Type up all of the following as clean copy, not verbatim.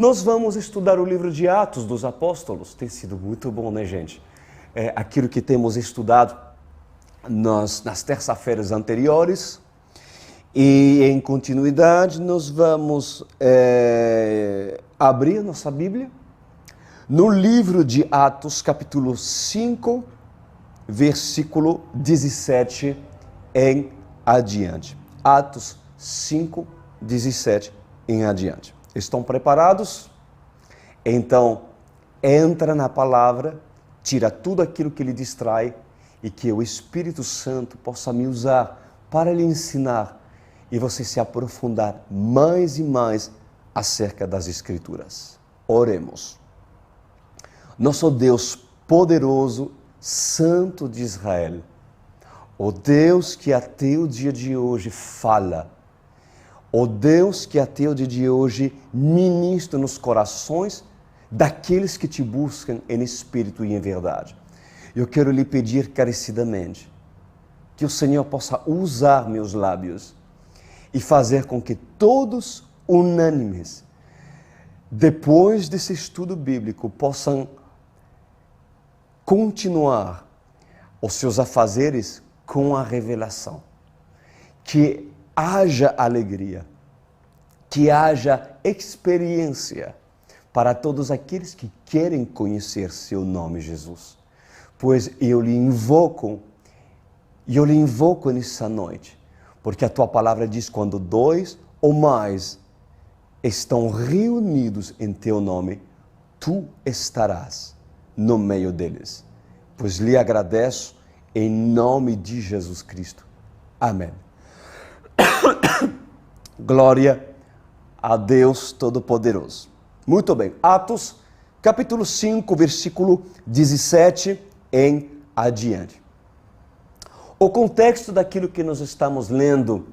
Nós vamos estudar o livro de Atos dos Apóstolos. Tem sido muito bom, né, gente? Aquilo que temos estudado nas terça-feiras anteriores. E, em continuidade, nós vamos abrir nossa Bíblia no livro de Atos, capítulo 5, versículo 17 em adiante. Atos 5, 17 em adiante. Estão preparados? Então, entra na palavra, tira tudo aquilo que lhe distrai e que o Espírito Santo possa me usar para lhe ensinar e você se aprofundar mais e mais acerca das Escrituras. Oremos. Nosso Deus poderoso, Santo de Israel, o Deus que até o dia de hoje fala, o Deus que até o dia de hoje ministra nos corações daqueles que te buscam em espírito e em verdade. Eu quero lhe pedir carecidamente que o Senhor possa usar meus lábios e fazer com que todos unânimes, depois desse estudo bíblico, possam continuar os seus afazeres com a revelação. Que haja alegria, que haja experiência para todos aqueles que querem conhecer seu nome, Jesus. Pois eu lhe invoco nessa noite, porque a tua palavra diz: quando 2 ou mais estão reunidos em teu nome, tu estarás no meio deles. Pois lhe agradeço em nome de Jesus Cristo. Amém. Glória a Deus Todo-Poderoso. Muito bem. Atos, capítulo 5, versículo 17 em adiante. O contexto daquilo que nós estamos lendo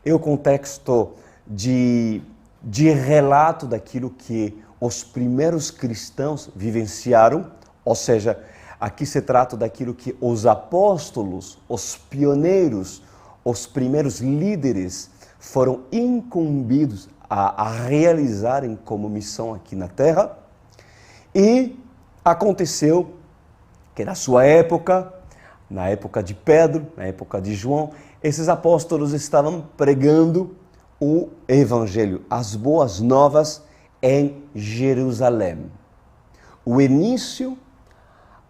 é o contexto de relato daquilo que os primeiros cristãos vivenciaram, ou seja, aqui se trata daquilo que os apóstolos, os pioneiros, os primeiros líderes foram incumbidos a realizarem como missão aqui na Terra. E aconteceu que na sua época, na época de Pedro, na época de João, esses apóstolos estavam pregando o Evangelho, as boas novas em Jerusalém. O início,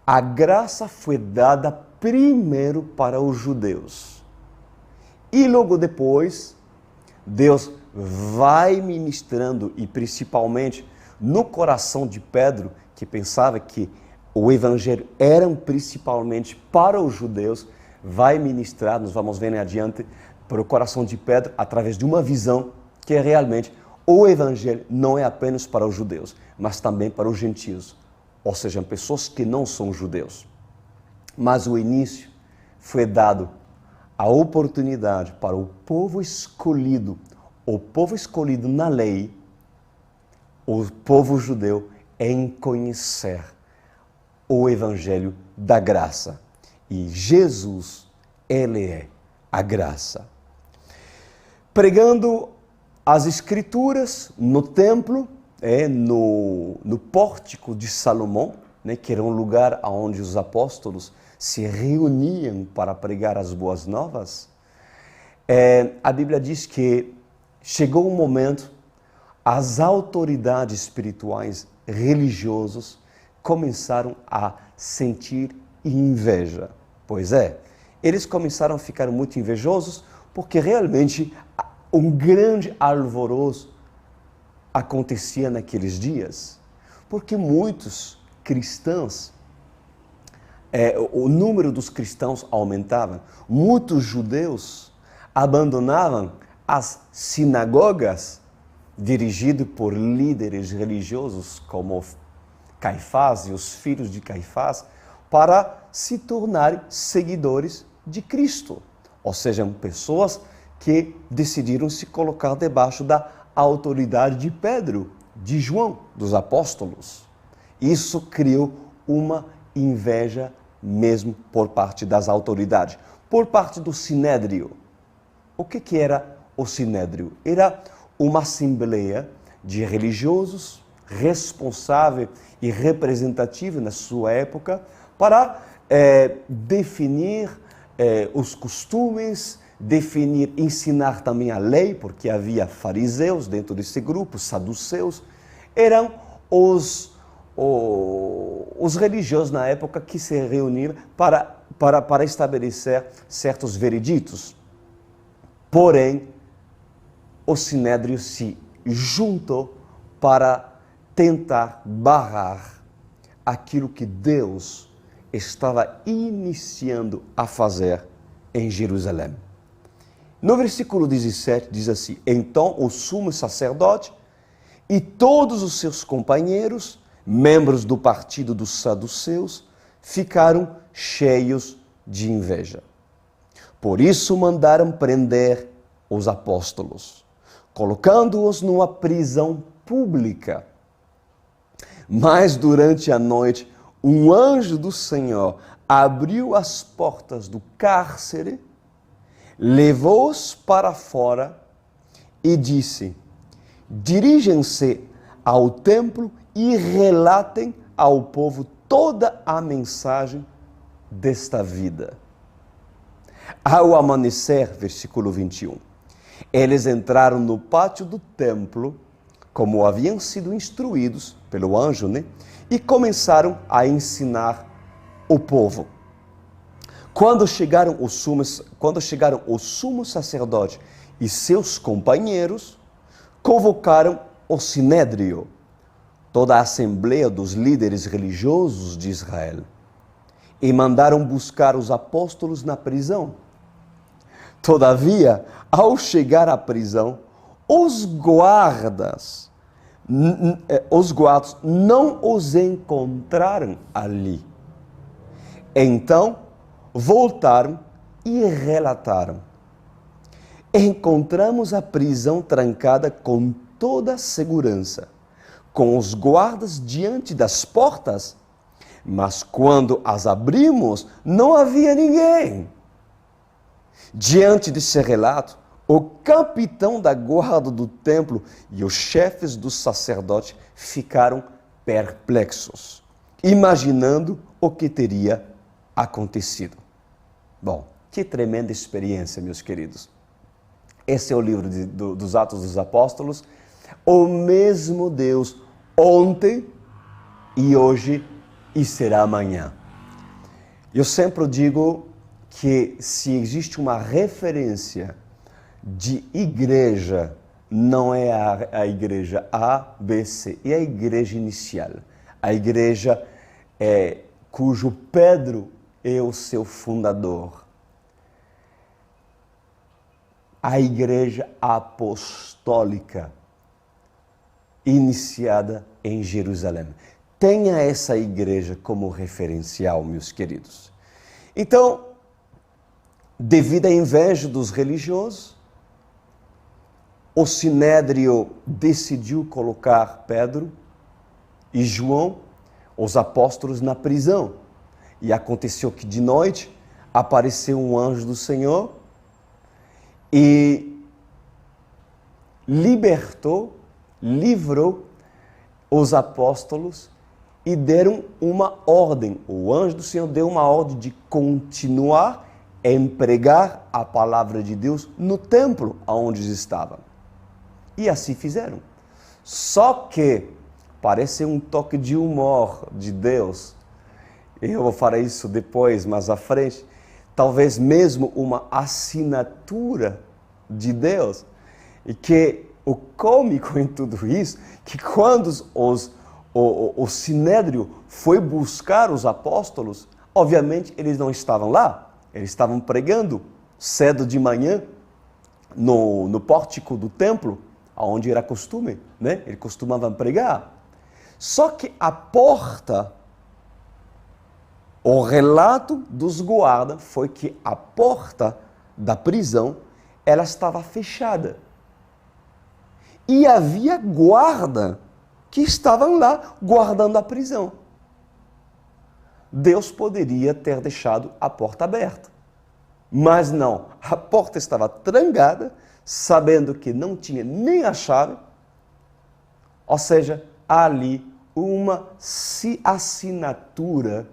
a graça foi dada primeiro para os judeus. E logo depois, Deus vai ministrando, e principalmente no coração de Pedro, que pensava que o Evangelho era principalmente para os judeus, vai ministrar, nós vamos ver adiante, para o coração de Pedro, através de uma visão que realmente o Evangelho não é apenas para os judeus, mas também para os gentios, ou seja, pessoas que não são judeus. Mas o início foi dado a oportunidade para o povo escolhido na lei, o povo judeu, em conhecer o Evangelho da graça. E Jesus, ele é a graça. Pregando as Escrituras no templo, no pórtico de Salomão, que era um lugar onde os apóstolos se reuniam para pregar as boas novas, a Bíblia diz que chegou um momento, as autoridades espirituais, religiosas, começaram a sentir inveja. Pois é, eles começaram a ficar muito invejosos porque realmente um grande alvoroço acontecia naqueles dias. Porque muitos cristãos, o número dos cristãos aumentava, muitos judeus abandonavam as sinagogas dirigidas por líderes religiosos como Caifás e os filhos de Caifás, para se tornarem seguidores de Cristo. Ou seja, pessoas que decidiram se colocar debaixo da autoridade de Pedro, de João, dos apóstolos. Isso criou uma inveja mesmo por parte das autoridades, por parte do Sinédrio. O que era o Sinédrio? Era uma assembleia de religiosos, responsável e representativo na sua época para definir os costumes, ensinar também a lei, porque havia fariseus dentro desse grupo, saduceus, eram os religiosos na época que se reuniram para estabelecer certos vereditos. Porém, o Sinédrio se juntou para tentar barrar aquilo que Deus estava iniciando a fazer em Jerusalém. No versículo 17 diz assim: então o sumo sacerdote e todos os seus companheiros, membros do partido dos saduceus, ficaram cheios de inveja. Por isso mandaram prender os apóstolos, colocando-os numa prisão pública. Mas durante a noite, um anjo do Senhor abriu as portas do cárcere, levou-os para fora e disse: dirigem-se ao templo e relatem ao povo toda a mensagem desta vida. Ao amanhecer, versículo 21, eles entraram no pátio do templo, como haviam sido instruídos pelo anjo, e começaram a ensinar o povo. Quando chegaram o sumo sacerdote e seus companheiros, convocaram o Sinédrio, toda a assembleia dos líderes religiosos de Israel, e mandaram buscar os apóstolos na prisão. Todavia, ao chegar à prisão, os guardas não os encontraram ali. Então, voltaram e relataram: encontramos a prisão trancada com toda a segurança, com os guardas diante das portas, mas quando as abrimos, não havia ninguém. Diante desse relato, o capitão da guarda do templo e os chefes dos sacerdotes ficaram perplexos, imaginando o que teria acontecido. Bom, que tremenda experiência, meus queridos. Esse é o livro dos Atos dos Apóstolos. O mesmo Deus ontem e hoje e será amanhã. Eu sempre digo que se existe uma referência de igreja, não é a igreja A, B, C, é a igreja inicial. A igreja cujo Pedro é o seu fundador. A igreja apostólica, iniciada em Jerusalém. Tenha essa igreja como referencial, meus queridos. Então, devido à inveja dos religiosos, o Sinédrio decidiu colocar Pedro e João, os apóstolos, na prisão. E aconteceu que de noite apareceu um anjo do Senhor e livrou os apóstolos e deram uma ordem. O anjo do Senhor deu uma ordem de continuar a pregar a palavra de Deus no templo onde eles estavam. E assim fizeram. Só que parece um toque de humor de Deus. Eu vou falar isso depois, mais à frente. Talvez mesmo uma assinatura de Deus. E que o cômico em tudo isso, que quando o Sinédrio foi buscar os apóstolos, obviamente eles não estavam lá. Eles estavam pregando cedo de manhã no pórtico do templo, onde era costume, Eles costumavam pregar. Só que a porta, o relato dos guardas foi que a porta da prisão, ela estava fechada. E havia guarda que estavam lá guardando a prisão. Deus poderia ter deixado a porta aberta. Mas não, a porta estava trancada, sabendo que não tinha nem a chave. Ou seja, ali uma assinatura,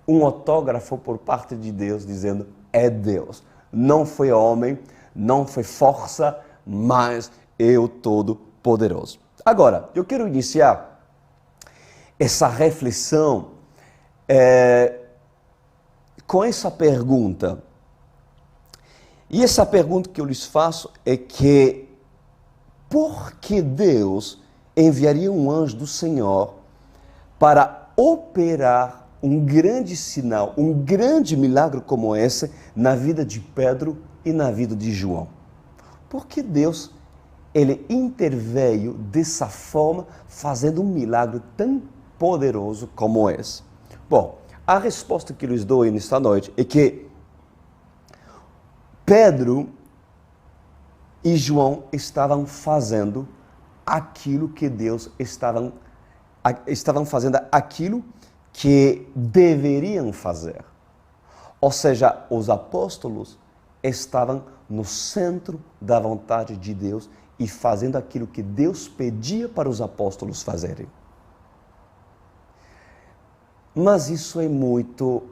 um autógrafo por parte de Deus, dizendo, é Deus. Não foi homem, não foi força, mas eu Todo-Poderoso. Agora, eu quero iniciar essa reflexão com essa pergunta. E essa pergunta que eu lhes faço é que, por que Deus enviaria um anjo do Senhor para operar um grande sinal, um grande milagre como esse na vida de Pedro e na vida de João? Por que Deus ele interveio dessa forma, fazendo um milagre tão poderoso como esse? Bom, a resposta que eu lhes dou nesta noite é que Pedro e João estavam fazendo aquilo que Deus estavam fazendo aquilo que deveriam fazer. Ou seja, os apóstolos estavam no centro da vontade de Deus e fazendo aquilo que Deus pedia para os apóstolos fazerem. Mas isso é muito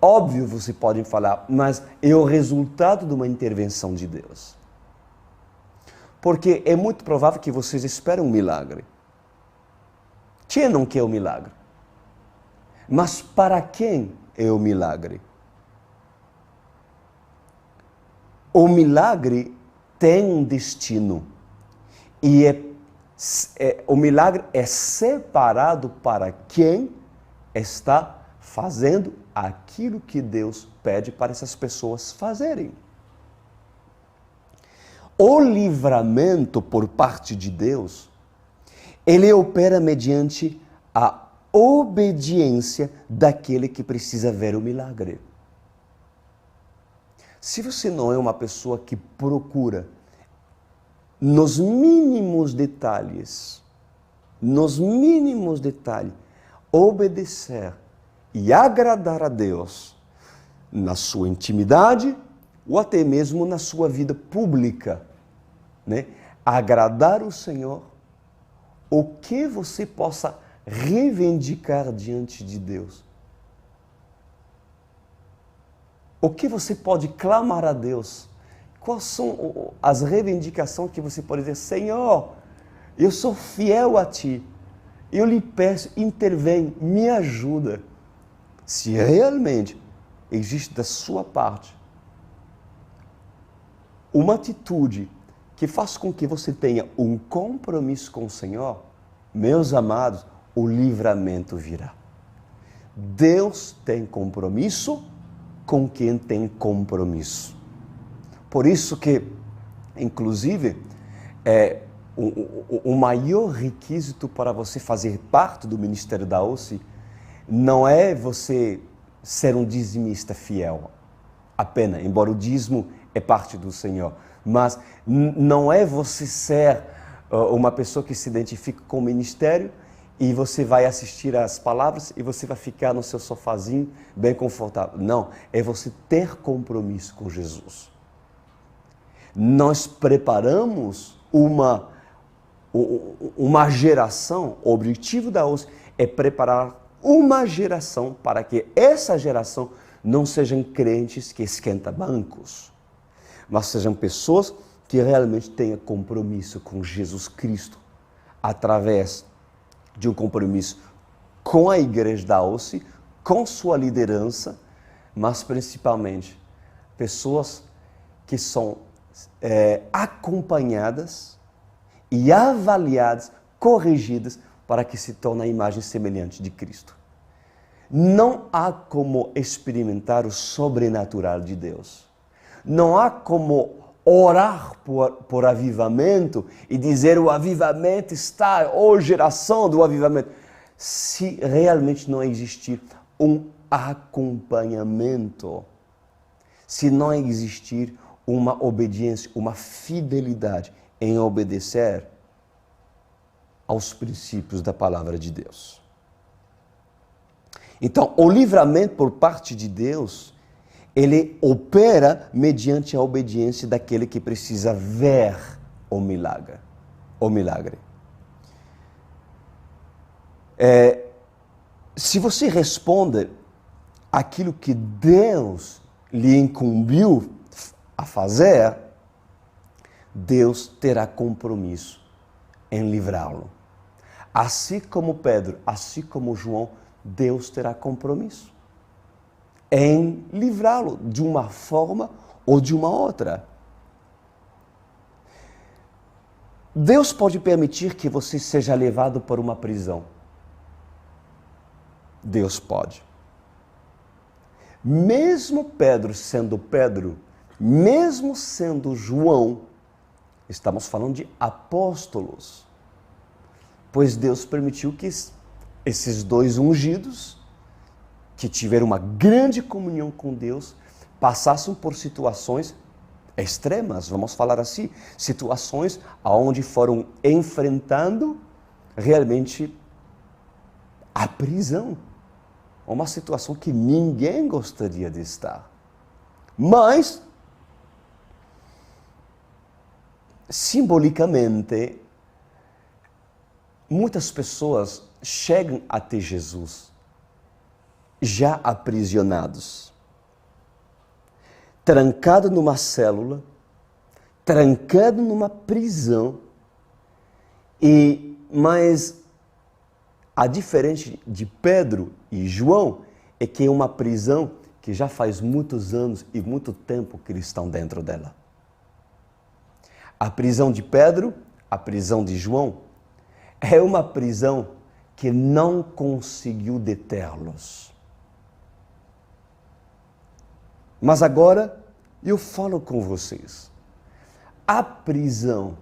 óbvio, você pode falar, mas é o resultado de uma intervenção de Deus. Porque é muito provável que vocês esperam um milagre. Quem não quer o milagre? Mas para quem é o milagre? O milagre tem um destino. E o milagre é separado para quem está fazendo aquilo que Deus pede para essas pessoas fazerem. O livramento por parte de Deus, ele opera mediante a obediência daquele que precisa ver o milagre. Se você não é uma pessoa que procura nos mínimos detalhes, obedecer e agradar a Deus na sua intimidade ou até mesmo na sua vida pública, né? Agradar o Senhor, o que você possa reivindicar diante de Deus. O que você pode clamar a Deus? Quais são as reivindicações que você pode dizer? Senhor, eu sou fiel a Ti. Eu lhe peço, intervém, me ajuda. Se realmente existe da sua parte uma atitude que faz com que você tenha um compromisso com o Senhor, meus amados, o livramento virá. Deus tem compromisso com quem tem compromisso. Por isso que, inclusive, o maior requisito para você fazer parte do ministério da OSE não é você ser um dizimista fiel, apenas, embora o dízimo é parte do Senhor, mas não é você ser uma pessoa que se identifica com o ministério e você vai assistir às palavras e você vai ficar no seu sofazinho bem confortável. Não, é você ter compromisso com Jesus. Nós preparamos uma geração, o objetivo da OSE é preparar uma geração para que essa geração não sejam crentes que esquentam bancos, mas sejam pessoas que realmente tenham compromisso com Jesus Cristo, através de um compromisso com a igreja da OSE, com sua liderança, mas principalmente pessoas que são acompanhadas e avaliadas, corrigidas, para que se torne a imagem semelhante de Cristo. Não há como experimentar o sobrenatural de Deus. Não há como orar por avivamento e dizer o avivamento está, ou geração do avivamento, se realmente não existir um acompanhamento, se não existir uma obediência, uma fidelidade em obedecer aos princípios da palavra de Deus. Então, o livramento por parte de Deus, ele opera mediante a obediência daquele que precisa ver o milagre. o milagre. Se você responde aquilo que Deus lhe incumbiu a fazer, Deus terá compromisso em livrá-lo. Assim como Pedro, assim como João, Deus terá compromisso em livrá-lo de uma forma ou de uma outra. Deus pode permitir que você seja levado para uma prisão. Deus pode. Mesmo Pedro sendo Pedro, mesmo sendo João, estamos falando de apóstolos, pois Deus permitiu que esses dois ungidos, que tiveram uma grande comunhão com Deus, passassem por situações extremas, vamos falar assim, situações onde foram enfrentando realmente a prisão. Uma situação que ninguém gostaria de estar. Mas, simbolicamente, muitas pessoas chegam até Jesus já aprisionados, trancado numa célula, trancado numa prisão, mas a diferença de Pedro e João é que é uma prisão que já faz muitos anos e muito tempo que eles estão dentro dela. A prisão de Pedro, a prisão de João, é uma prisão que não conseguiu detê-los. Mas agora eu falo com vocês. A prisão,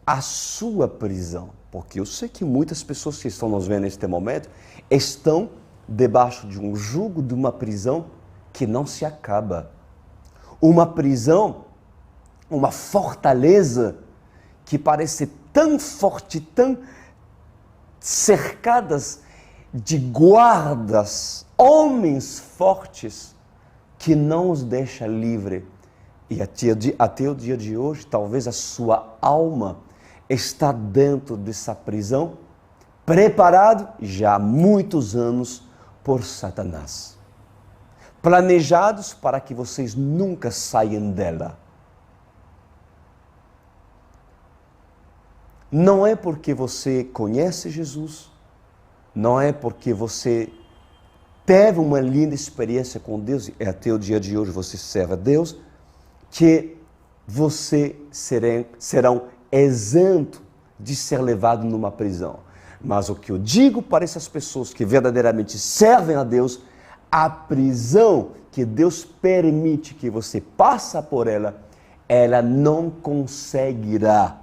a sua prisão, porque eu sei que muitas pessoas que estão nos vendo neste momento estão debaixo de um jugo de uma prisão que não se acaba. Uma prisão, uma fortaleza que parece tão forte, tão cercadas de guardas, homens fortes, que não os deixa livre. E até o dia de hoje, talvez a sua alma está dentro dessa prisão, preparado já há muitos anos por Satanás. Planejados para que vocês nunca saiam dela. Não é porque você conhece Jesus, não é porque você teve uma linda experiência com Deus e até o dia de hoje você serve a Deus, que você serão isento de ser levado numa prisão. Mas o que eu digo para essas pessoas que verdadeiramente servem a Deus, a prisão que Deus permite que você passe por ela, ela não conseguirá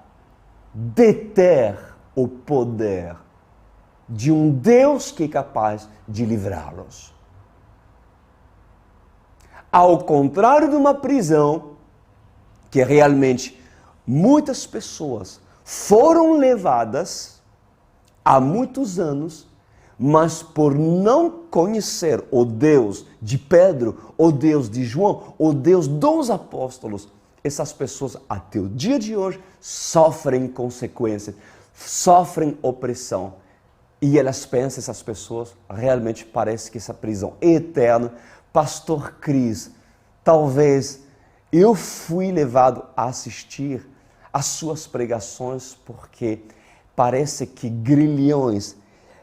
deter o poder de um Deus que é capaz de livrá-los. Ao contrário de uma prisão, que realmente muitas pessoas foram levadas há muitos anos, mas por não conhecer o Deus de Pedro, o Deus de João, o Deus dos apóstolos, essas pessoas até o dia de hoje sofrem consequências, sofrem opressão. E elas pensam, essas pessoas, realmente parece que essa prisão é eterna. Pastor Cris, talvez eu fui levado a assistir às suas pregações porque parece que grilhões,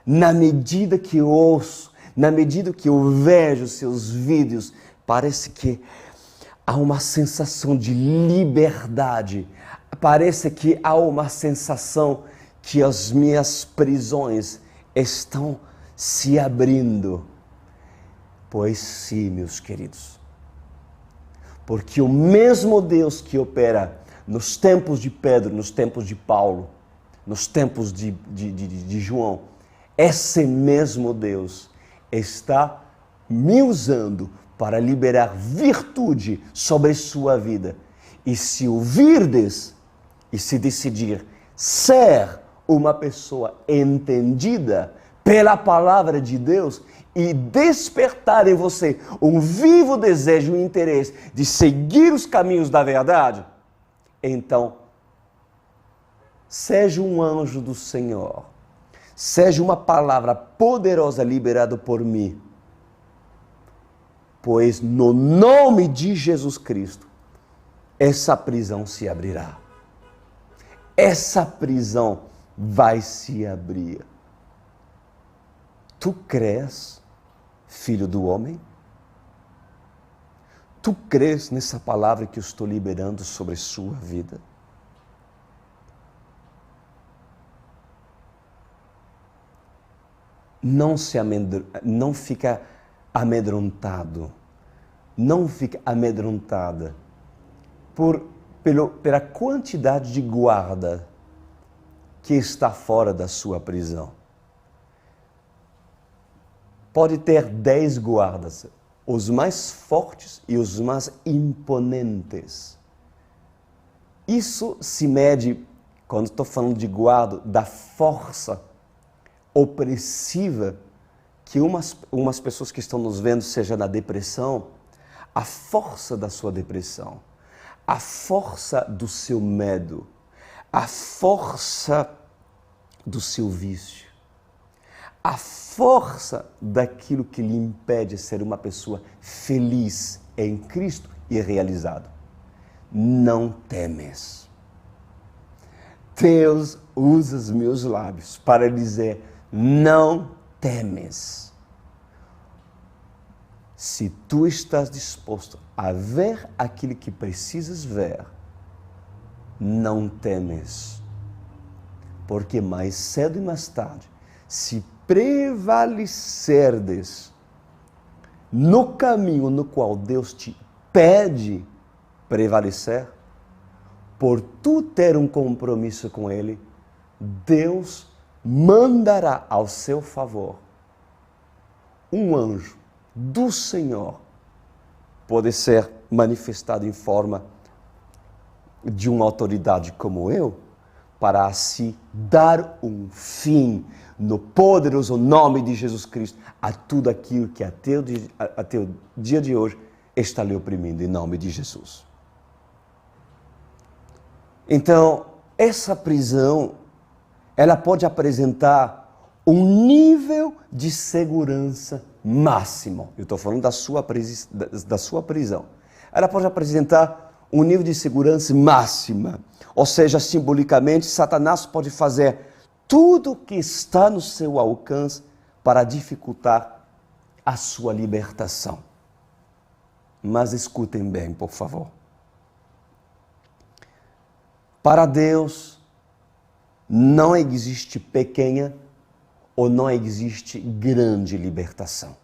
na medida que eu ouço, na medida que eu vejo seus vídeos, parece que há uma sensação de liberdade. Parece que há uma sensação que as minhas prisões estão se abrindo. Pois sim, meus queridos. Porque o mesmo Deus que opera nos tempos de Pedro, nos tempos de Paulo, nos tempos de João, esse mesmo Deus está me usando para liberar virtude sobre sua vida. E se ouvirdes e se decidir ser uma pessoa entendida pela palavra de Deus e despertar em você um vivo desejo e interesse de seguir os caminhos da verdade, então seja um anjo do Senhor, seja uma palavra poderosa liberada por mim, pois no nome de Jesus Cristo, essa prisão se abrirá. Essa prisão vai se abrir. Tu crês, filho do homem? Tu crês nessa palavra que eu estou liberando sobre sua vida? Não fica amedrontado, não fica amedrontada pela quantidade de guarda que está fora da sua prisão. Pode ter 10 guardas, os mais fortes e os mais imponentes. Isso se mede, quando estou falando de guarda, da força opressiva que umas pessoas que estão nos vendo, seja na depressão, a força da sua depressão, a força do seu medo, a força do seu vício, a força daquilo que lhe impede de ser uma pessoa feliz em Cristo e realizado. Não temes. Deus usa os meus lábios para dizer: não temes. Se tu estás disposto a ver aquilo que precisas ver, não temes. Porque mais cedo e mais tarde, se prevalecerdes no caminho no qual Deus te pede prevalecer, por tu ter um compromisso com Ele, Deus mandará ao seu favor um anjo do Senhor, pode ser manifestado em forma de uma autoridade como eu, para assim dar um fim no poderoso nome de Jesus Cristo a tudo aquilo que até o dia de hoje está lhe oprimindo, em nome de Jesus. Então, essa prisão, ela pode apresentar um nível de segurança máximo. Eu estou falando da sua prisão. Ela pode apresentar um nível de segurança máxima. Ou seja, simbolicamente, Satanás pode fazer tudo o que está no seu alcance para dificultar a sua libertação. Mas escutem bem, por favor. Para Deus, não existe pequena ou não existe grande libertação.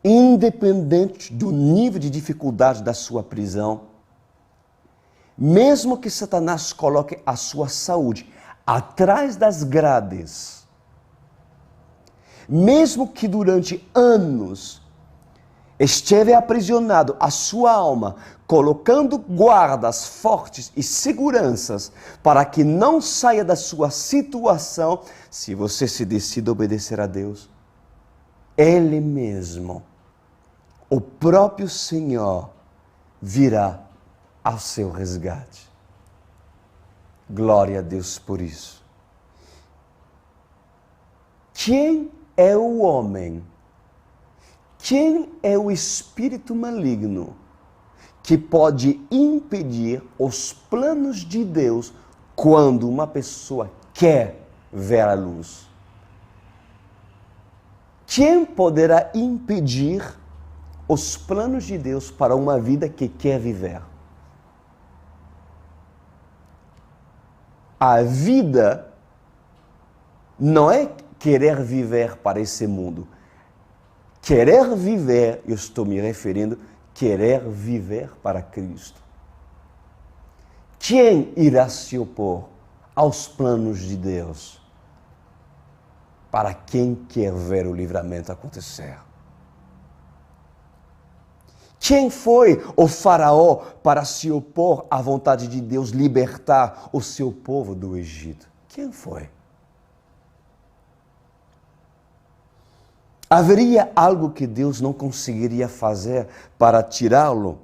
Independente do nível de dificuldade da sua prisão, mesmo que Satanás coloque a sua saúde atrás das grades, mesmo que durante anos esteve aprisionado a sua alma, colocando guardas fortes e seguranças para que não saia da sua situação, se você se decide obedecer a Deus, Ele mesmo, o próprio Senhor, virá ao seu resgate. Glória a Deus por isso. Quem é o homem? Quem é o espírito maligno que pode impedir os planos de Deus quando uma pessoa quer ver a luz? Quem poderá impedir os planos de Deus para uma vida que quer viver? A vida não é querer viver para esse mundo. Querer viver, eu estou me referindo, querer viver para Cristo. Quem irá se opor aos planos de Deus? Para quem quer ver o livramento acontecer. Quem foi o faraó para se opor à vontade de Deus libertar o seu povo do Egito? Quem foi? Haveria algo que Deus não conseguiria fazer para tirá-lo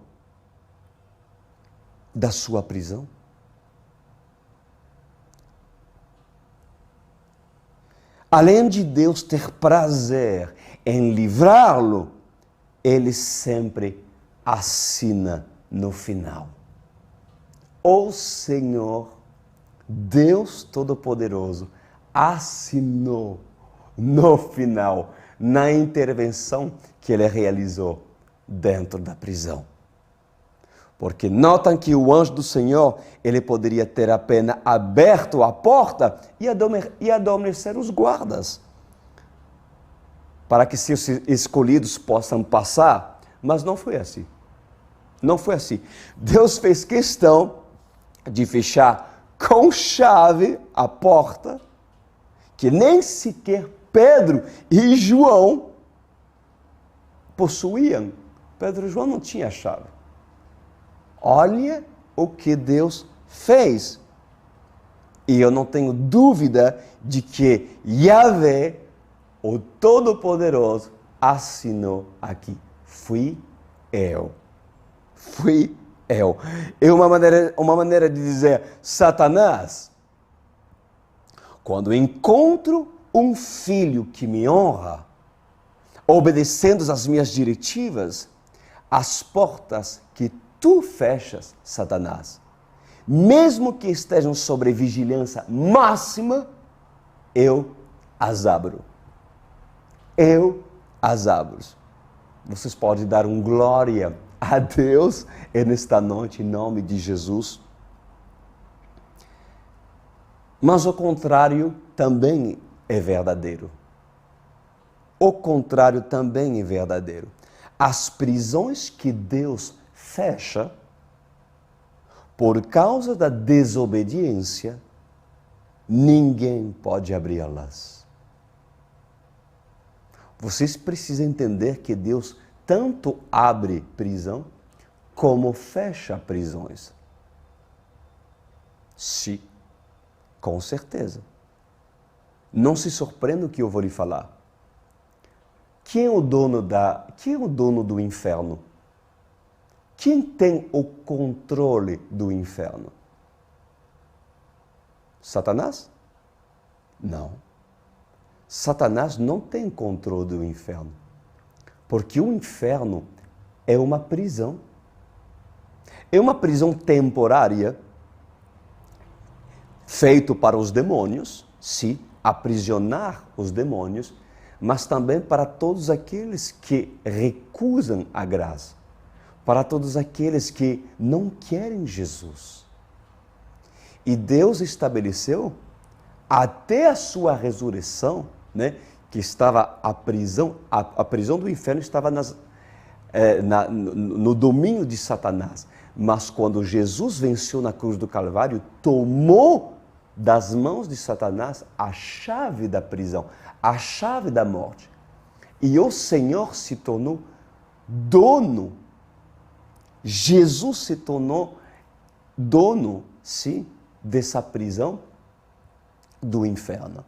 da sua prisão? além de Deus ter prazer em livrá-lo, ele sempre assina no final. O Senhor, Deus Todo-Poderoso, assinou no final, na intervenção que ele realizou dentro da prisão. Porque notam que o anjo do Senhor, ele poderia ter apenas aberto a porta e adormecer os guardas, para que seus escolhidos possam passar, mas não foi assim. Não foi assim. Deus fez questão de fechar com chave a porta, que nem sequer Pedro e João possuíam. Pedro e João não tinham a chave. Olha o que Deus fez. E eu não tenho dúvida de que Yahvé, o Todo-Poderoso, assinou aqui. Fui eu. Fui eu. É uma maneira de dizer, Satanás, quando encontro um filho que me honra, obedecendo às minhas diretivas, as portas que tu fechas, Satanás, mesmo que estejam sobre vigilância máxima, eu as abro. Eu as abro. Vocês podem dar um glória a Deus nesta noite, em nome de Jesus. Mas o contrário também é verdadeiro. O contrário também é verdadeiro. As prisões que Deus fecha, por causa da desobediência, ninguém pode abri-las. Vocês precisam entender que Deus tanto abre prisão, como fecha prisões. Sim, com certeza. Não se surpreenda o que eu vou lhe falar. Quem é o dono do inferno? Quem tem o controle do inferno? Satanás? Não. Satanás não tem controle do inferno. Porque o inferno é uma prisão. É uma prisão temporária, feito para os demônios, sim, aprisionar os demônios, mas também para todos aqueles que recusam a graça, para todos aqueles que não querem Jesus. E Deus estabeleceu, até a sua ressurreição, né, que estava a prisão do inferno estava no domínio de Satanás. Mas quando Jesus venceu na cruz do Calvário, tomou das mãos de Satanás a chave da prisão, a chave da morte. E o Senhor se tornou dono. Jesus se tornou dono, sim, dessa prisão do inferno.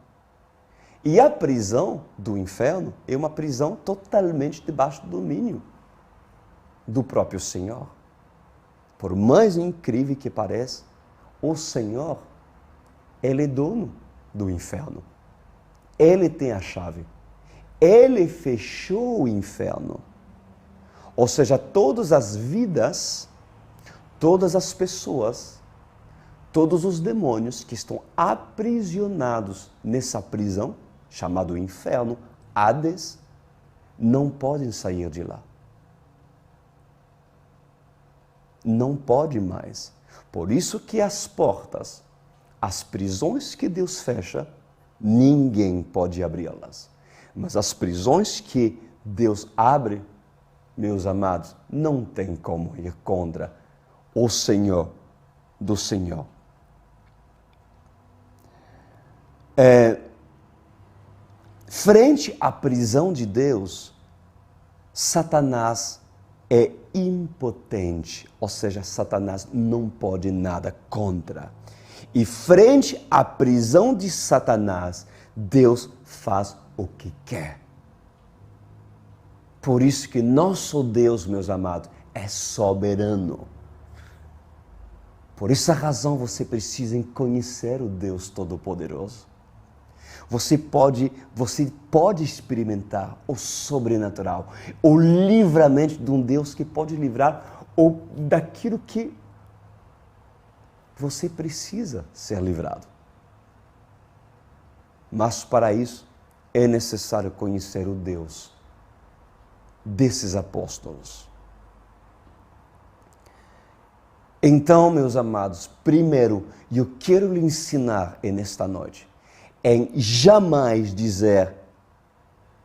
E a prisão do inferno é uma prisão totalmente debaixo do domínio do próprio Senhor. Por mais incrível que pareça, o Senhor, Ele é dono do inferno. Ele tem a chave. Ele fechou o inferno. Ou seja, todas as vidas, todas as pessoas, todos os demônios que estão aprisionados nessa prisão, chamado inferno, Hades, não podem sair de lá. Não pode mais. Por isso que as portas, as prisões que Deus fecha, ninguém pode abri-las. Mas as prisões que Deus abre, meus amados, não tem como ir contra o Senhor do Senhor. Frente à prisão de Deus, Satanás é impotente, ou seja, Satanás não pode nada contra. E frente à prisão de Satanás, Deus faz o que quer. Por isso que nosso Deus, meus amados, é soberano. Por essa razão você precisa conhecer o Deus Todo-Poderoso. Você pode experimentar o sobrenatural, o livramento de um Deus que pode livrar ou daquilo que você precisa ser livrado. Mas para isso é necessário conhecer o Deus desses apóstolos. Então, meus amados, primeiro, eu quero lhe ensinar nesta noite em jamais dizer: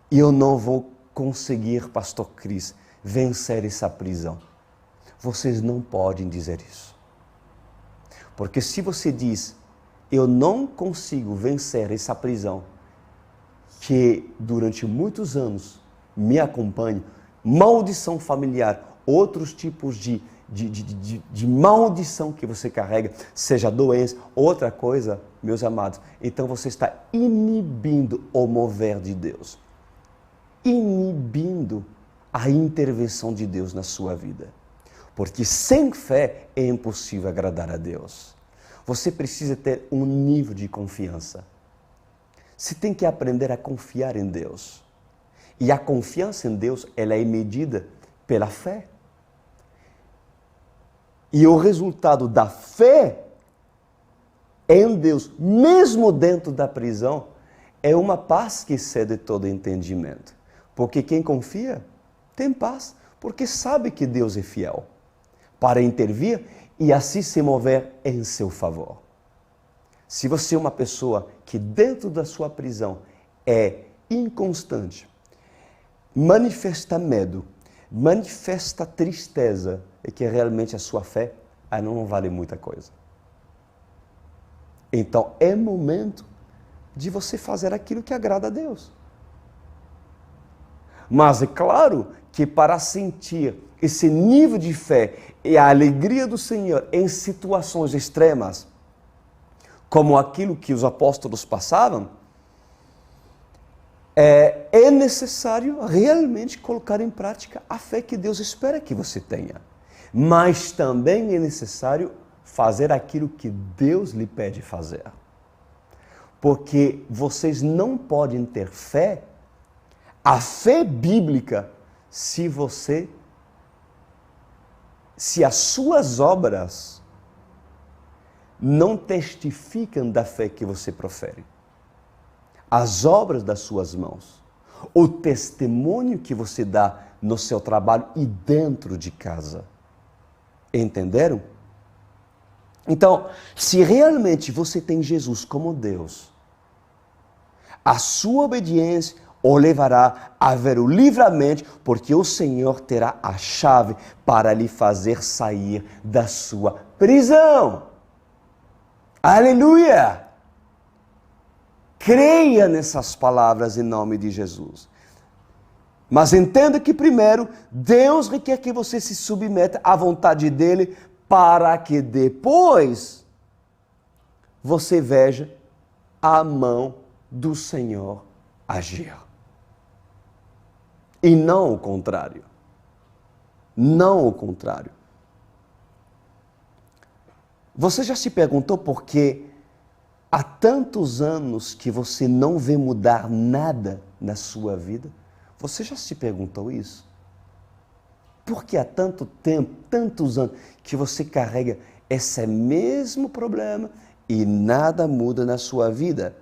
eu não vou conseguir, pastor Cris, vencer essa prisão. Vocês não podem dizer isso. Porque se você diz: eu não consigo vencer essa prisão, que durante muitos anos me acompanha, maldição familiar, outros tipos de maldição que você carrega, seja doença, outra coisa, meus amados, então você está inibindo o mover de Deus, inibindo a intervenção de Deus na sua vida, porque sem fé é impossível agradar a Deus. Você precisa ter um nível de confiança. Você tem que aprender a confiar em Deus, e a confiança em Deus, ela é medida pela fé. E o resultado da fé em Deus, mesmo dentro da prisão, é uma paz que excede todo entendimento. Porque quem confia tem paz, porque sabe que Deus é fiel para intervir e assim se mover em seu favor. Se você é uma pessoa que dentro da sua prisão é inconstante, manifesta medo, manifesta tristeza, é que realmente a sua fé não vale muita coisa. Então é momento de você fazer aquilo que agrada a Deus. Mas é claro que para sentir esse nível de fé e a alegria do Senhor em situações extremas, como aquilo que os apóstolos passavam, é necessário realmente colocar em prática a fé que Deus espera que você tenha. Mas também é necessário fazer aquilo que Deus lhe pede fazer. Porque vocês não podem ter fé, a fé bíblica, se as suas obras não testificam da fé que você profere. As obras das suas mãos, o testemunho que você dá no seu trabalho e dentro de casa. Entenderam? Então, se realmente você tem Jesus como Deus, a sua obediência o levará a ver o livramento, porque o Senhor terá a chave para lhe fazer sair da sua prisão. Aleluia! Creia nessas palavras em nome de Jesus. Mas entenda que primeiro, Deus requer que você se submeta à vontade dEle, para que depois você veja a mão do Senhor agir. E não o contrário. Não o contrário. Você já se perguntou por que há tantos anos que você não vê mudar nada na sua vida? Você já se perguntou isso? Por que há tanto tempo, tantos anos, que você carrega esse mesmo problema e nada muda na sua vida?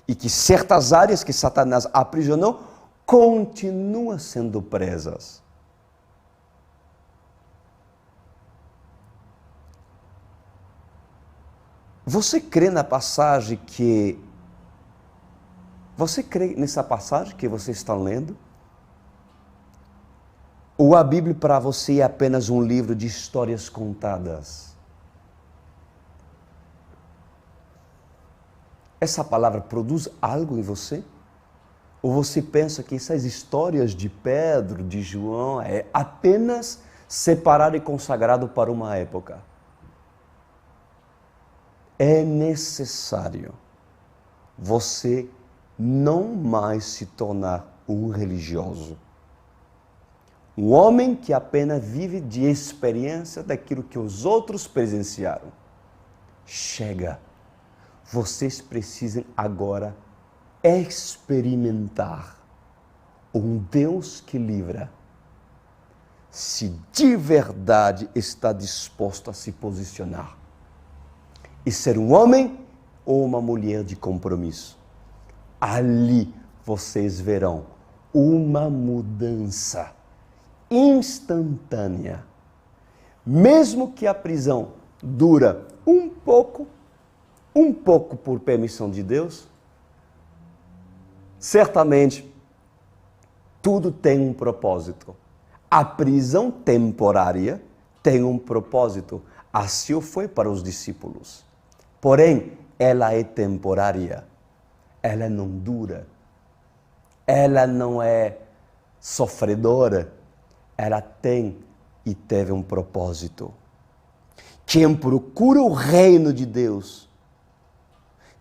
E que certas áreas que Satanás aprisionou continuam sendo presas. Você crê na passagem que... Você crê nessa passagem que você está lendo? Ou a Bíblia para você é apenas um livro de histórias contadas? Essa palavra produz algo em você? Ou você pensa que essas histórias de Pedro, de João, é apenas separado e consagrado para uma época? É necessário você não mais se tornar um religioso. Um homem que apenas vive de experiência daquilo que os outros presenciaram. Chega. Vocês precisam agora experimentar um Deus que livra, se de verdade está disposto a se posicionar e ser um homem ou uma mulher de compromisso. Ali vocês verão uma mudança instantânea. Mesmo que a prisão dura um pouco por permissão de Deus, certamente tudo tem um propósito. A prisão temporária tem um propósito. Assim foi para os discípulos. Porém, ela é temporária. Ela não dura. Ela não é sofredora. Ela tem e teve um propósito. Quem procura o reino de Deus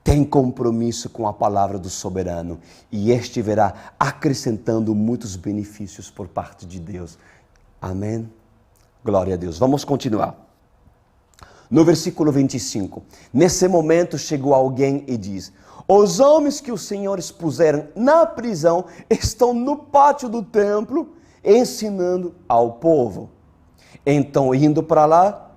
tem compromisso com a palavra do soberano e este verá acrescentando muitos benefícios por parte de Deus. Amém? Glória a Deus. Vamos continuar. No versículo 25. Nesse momento chegou alguém e diz: os homens que os senhores puseram na prisão estão no pátio do templo ensinando ao povo. Então, indo para lá,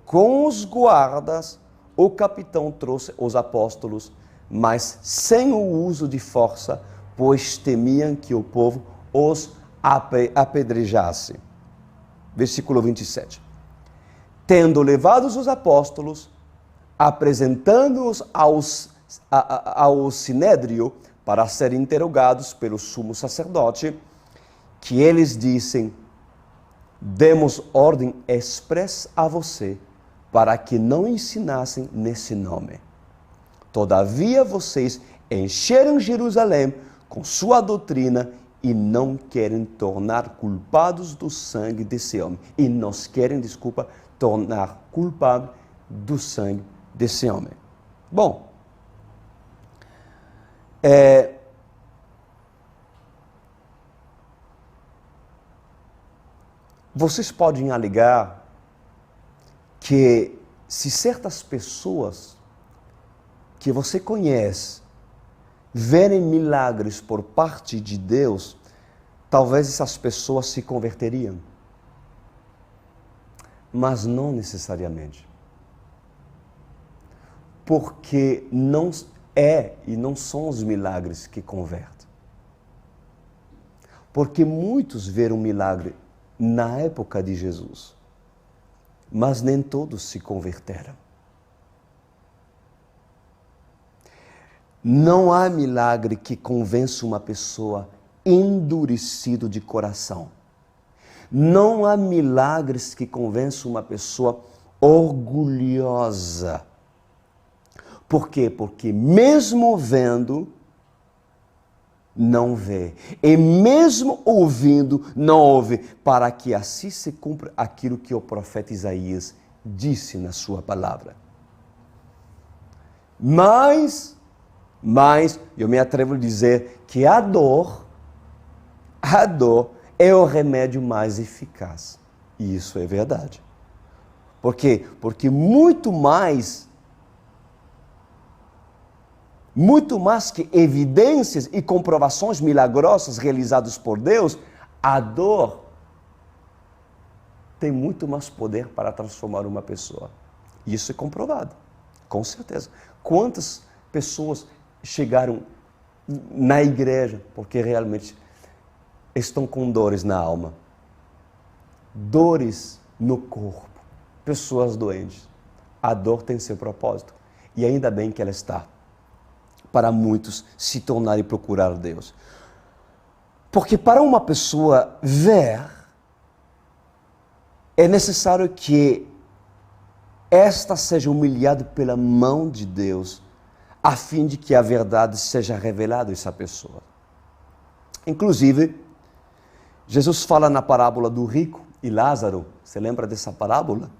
com os guardas, o capitão trouxe os apóstolos, mas sem o uso de força, pois temiam que o povo os apedrejasse. Versículo 27. Tendo levados os apóstolos, apresentando-os ao sinédrio para serem interrogados pelo sumo sacerdote, que eles dissem: demos ordem expressa a você para que não ensinassem nesse nome. Todavia vocês encheram Jerusalém com sua doutrina e não querem tornar culpados do sangue desse homem. E nos querem, tornar culpado do sangue desse homem. Bom, vocês podem alegar que se certas pessoas que você conhece verem milagres por parte de Deus, talvez essas pessoas se converteriam. Mas não necessariamente. Porque não é e não são os milagres que convertem. Porque muitos viram milagre na época de Jesus, mas nem todos se converteram. Não há milagre que convença uma pessoa endurecida de coração. Não há milagres que convençam uma pessoa orgulhosa. Por quê? Porque mesmo vendo, não vê. E mesmo ouvindo, não ouve, para que assim se cumpra aquilo que o profeta Isaías disse na sua palavra. Mas eu me atrevo a dizer que a dor é o remédio mais eficaz. E isso é verdade. Por quê? Porque muito mais que evidências e comprovações milagrosas realizadas por Deus, a dor tem muito mais poder para transformar uma pessoa. Isso é comprovado, com certeza. Quantas pessoas chegaram na igreja porque realmente estão com dores na alma, dores no corpo, pessoas doentes. A dor tem seu propósito e ainda bem que ela está para muitos se tornarem e procurar Deus. Porque para uma pessoa ver, é necessário que esta seja humilhada pela mão de Deus, a fim de que a verdade seja revelada a essa pessoa. Inclusive, Jesus fala na parábola do rico e Lázaro. Você lembra dessa parábola?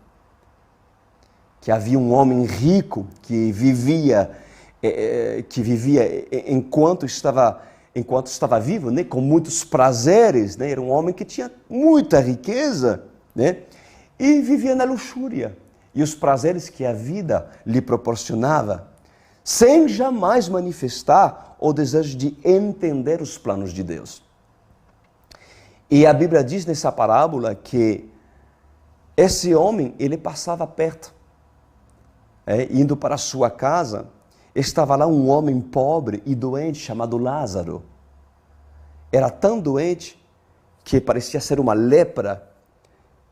Que havia um homem rico que vivia enquanto estava vivo, né, com muitos prazeres, né? Era um homem que tinha muita riqueza, né? E vivia na luxúria e os prazeres que a vida lhe proporcionava, sem jamais manifestar o desejo de entender os planos de Deus. E a Bíblia diz nessa parábola que esse homem, ele passava perto, indo para a sua casa, estava lá um homem pobre e doente chamado Lázaro. Era tão doente que parecia ser uma lepra,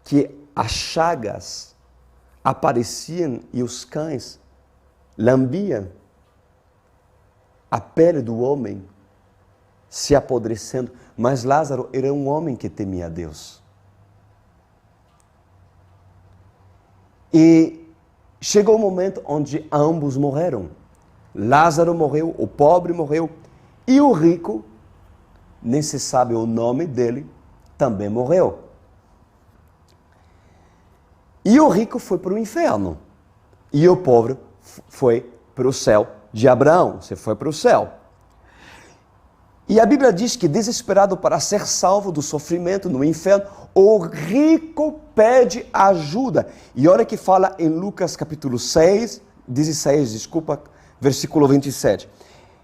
que as chagas apareciam e os cães lambiam a pele do homem, se apodrecendo. Mas Lázaro era um homem que temia a Deus. E chegou o momento onde ambos morreram. Lázaro morreu, o pobre morreu, e o rico, nem se sabe o nome dele, também morreu. E o rico foi para o inferno, e o pobre foi para o céu de Abraão, você foi para o céu. E a Bíblia diz que, desesperado para ser salvo do sofrimento no inferno, o rico pede ajuda. E olha que fala em Lucas capítulo 16, versículo 27.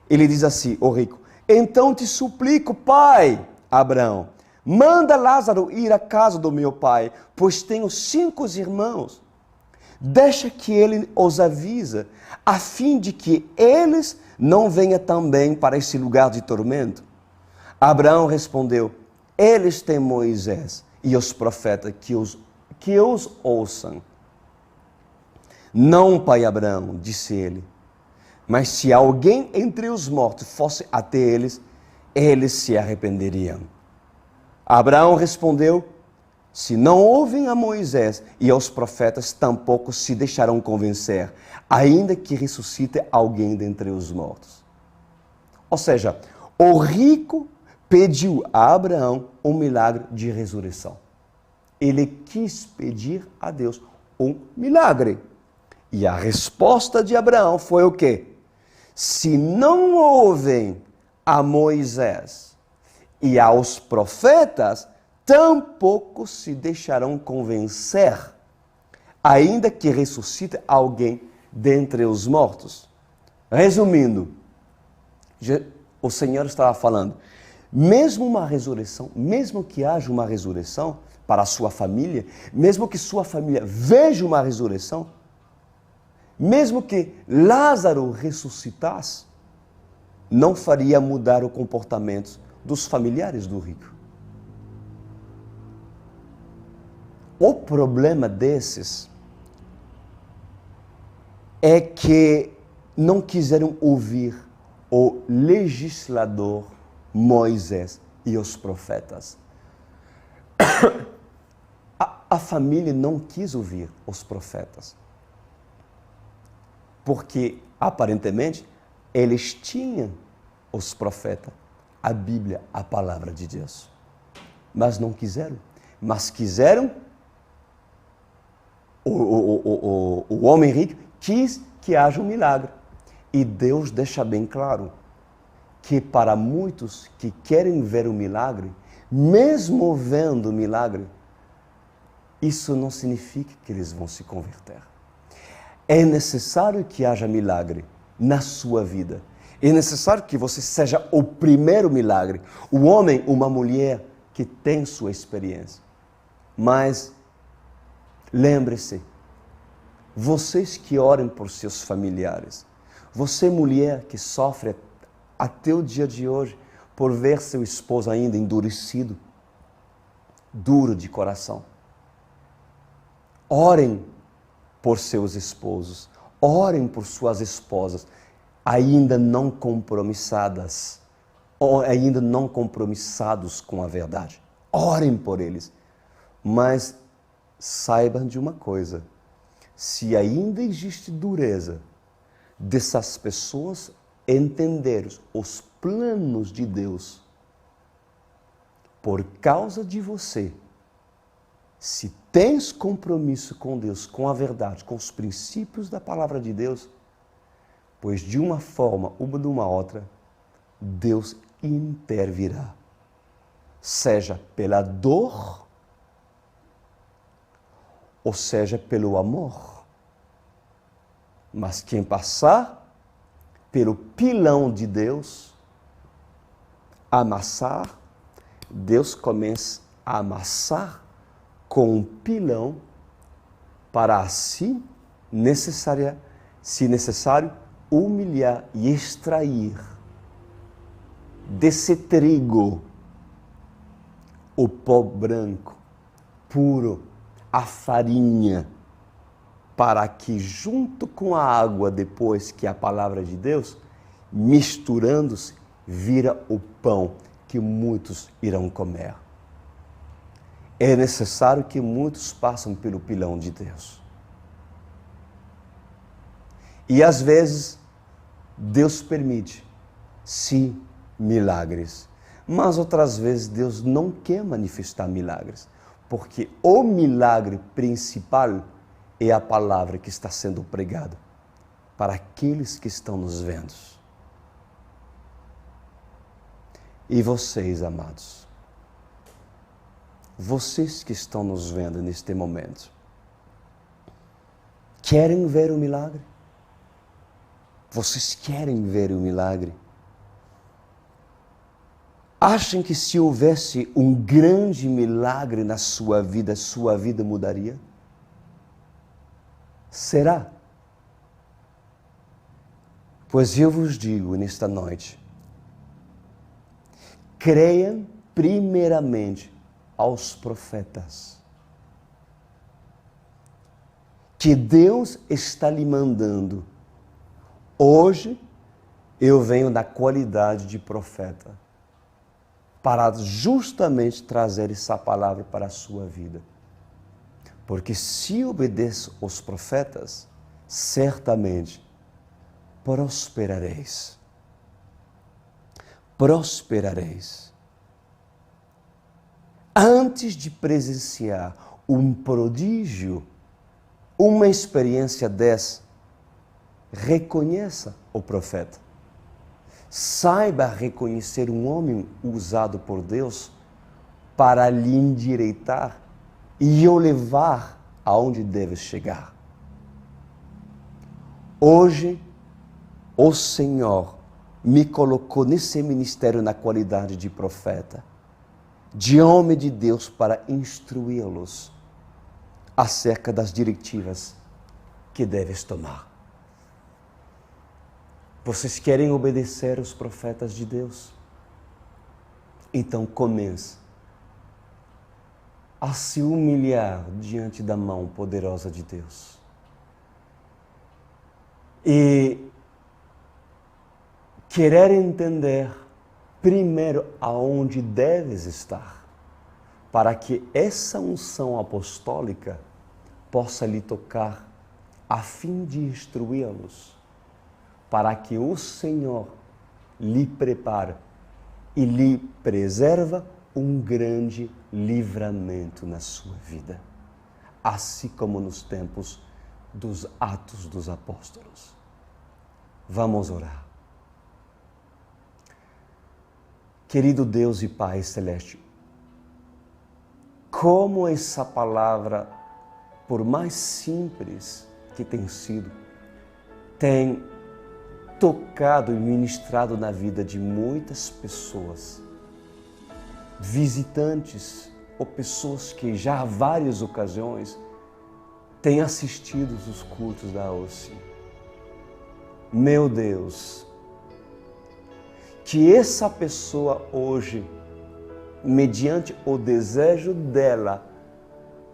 Ele diz assim, o rico: então te suplico, pai Abraão, manda Lázaro ir à casa do meu pai, pois tenho 5 irmãos. Deixa que ele os avisa, a fim de que eles não venham também para esse lugar de tormento. Abraão respondeu: eles têm Moisés e os profetas que os ouçam. Não, pai Abraão, disse ele, mas se alguém entre os mortos fosse até eles, eles se arrependeriam. Abraão respondeu: se não ouvem a Moisés e aos profetas, tampouco se deixarão convencer, ainda que ressuscite alguém dentre os mortos. Ou seja, o rico pediu a Abraão um milagre de ressurreição. Ele quis pedir a Deus um milagre. E a resposta de Abraão foi o quê? Se não ouvem a Moisés e aos profetas, tampouco se deixarão convencer, ainda que ressuscite alguém dentre os mortos. Resumindo, o Senhor estava falando, mesmo uma ressurreição, mesmo que haja uma ressurreição para a sua família, mesmo que sua família veja uma ressurreição, mesmo que Lázaro ressuscitasse, não faria mudar o comportamento dos familiares do rico. O problema desses é que não quiseram ouvir o legislador Moisés e os profetas. A família não quis ouvir os profetas, porque aparentemente eles tinham os profetas, a Bíblia, a palavra de Deus, mas não quiseram. Mas quiseram. O homem rico quis que haja um milagre. E Deus deixa bem claro que para muitos que querem ver o milagre, mesmo vendo o milagre, isso não significa que eles vão se converter. É necessário que haja milagre na sua vida. É necessário que você seja o primeiro milagre. O homem, uma mulher que tem sua experiência. Mas lembre-se, vocês que orem por seus familiares, você mulher que sofre até o dia de hoje por ver seu esposo ainda endurecido, duro de coração, orem por seus esposos, orem por suas esposas ainda não compromissadas, ou ainda não compromissados com a verdade. Orem por eles, mas saibam de uma coisa: se ainda existe dureza dessas pessoas entenderem os planos de Deus por causa de você, se tens compromisso com Deus, com a verdade, com os princípios da palavra de Deus, pois de uma forma ou de uma outra, Deus intervirá, seja pela dor, ou seja pelo amor. Mas quem passar pelo pilão de Deus, amassar, Deus começa a amassar com um pilão para assim, se necessário, humilhar e extrair desse trigo o pó branco, puro, a farinha, para que junto com a água, depois que a palavra de Deus, misturando-se, vira o pão que muitos irão comer. É necessário que muitos passem pelo pilão de Deus. E às vezes, Deus permite, sim, milagres. Mas outras vezes Deus não quer manifestar milagres, porque o milagre principal é a palavra que está sendo pregada para aqueles que estão nos vendo. E vocês, amados, vocês que estão nos vendo neste momento, querem ver o milagre? Vocês querem ver o milagre? Acham que se houvesse um grande milagre na sua vida mudaria? Será? Pois eu vos digo nesta noite, creiam primeiramente aos profetas, que Deus está lhe mandando. Hoje eu venho na qualidade de profeta, para justamente trazer essa palavra para a sua vida. Porque se obedeço aos profetas, certamente prosperareis. Prosperareis. Antes de presenciar um prodígio, uma experiência dessa, reconheça o profeta. Saiba reconhecer um homem usado por Deus para lhe endireitar e o levar aonde deve chegar. Hoje, o Senhor me colocou nesse ministério na qualidade de profeta, de homem de Deus, para instruí-los acerca das diretivas que deves tomar. Vocês querem obedecer aos profetas de Deus? Então comece a se humilhar diante da mão poderosa de Deus. E querer entender primeiro aonde deves estar, para que essa unção apostólica possa lhe tocar a fim de instruí-los, para que o Senhor lhe prepare e lhe preserva um grande livramento na sua vida, assim como nos tempos dos Atos dos Apóstolos. Vamos orar. Querido Deus e Pai Celeste, como essa palavra, por mais simples que tenha sido, tem tocado e ministrado na vida de muitas pessoas, visitantes ou pessoas que já há várias ocasiões têm assistido os cultos da OSE. Meu Deus, que essa pessoa hoje, mediante o desejo dela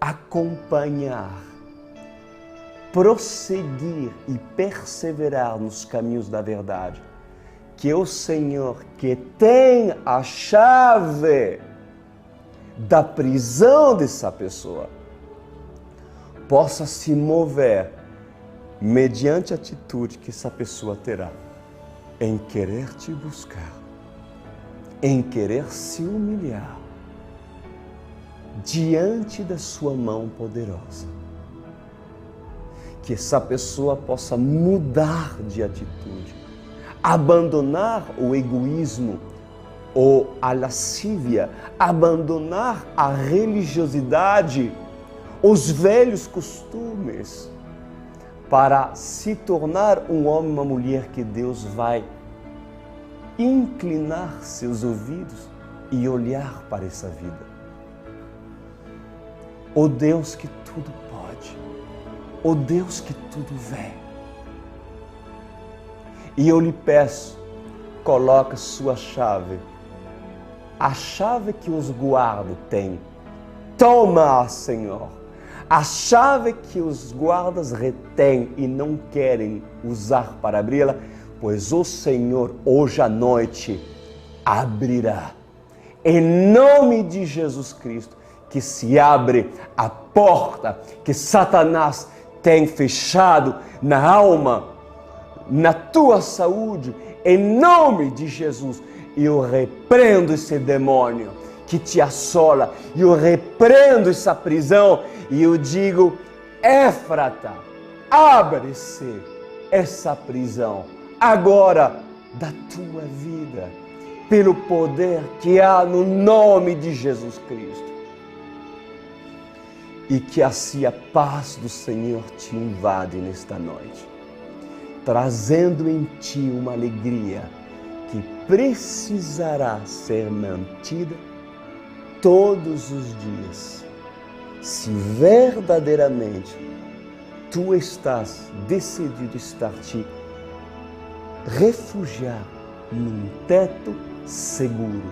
acompanhar, prosseguir e perseverar nos caminhos da verdade, que o Senhor, que tem a chave da prisão dessa pessoa, possa se mover mediante a atitude que essa pessoa terá em querer te buscar, em querer se humilhar diante da sua mão poderosa. Que essa pessoa possa mudar de atitude, abandonar o egoísmo ou a lascívia, abandonar a religiosidade, os velhos costumes, para se tornar um homem, uma mulher que Deus vai inclinar seus ouvidos e olhar para essa vida. O Deus que tudo pode, o Deus que tudo vê. E eu lhe peço, coloca sua chave, a chave que os guardas têm. Toma, Senhor, a chave que os guardas retêm e não querem usar para abri-la, pois o Senhor hoje à noite abrirá. Em nome de Jesus Cristo, que se abre a porta que Satanás tem fechado na alma, na tua saúde, em nome de Jesus. Eu repreendo esse demônio que te assola, eu repreendo essa prisão e eu digo, Éfrata, abre-se essa prisão agora da tua vida, pelo poder que há no nome de Jesus Cristo. E que assim a paz do Senhor te invade nesta noite, trazendo em ti uma alegria que precisará ser mantida todos os dias, se verdadeiramente tu estás decidido a estar te refugiar num teto seguro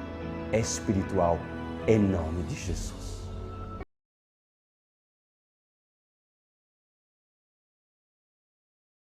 espiritual, em nome de Jesus.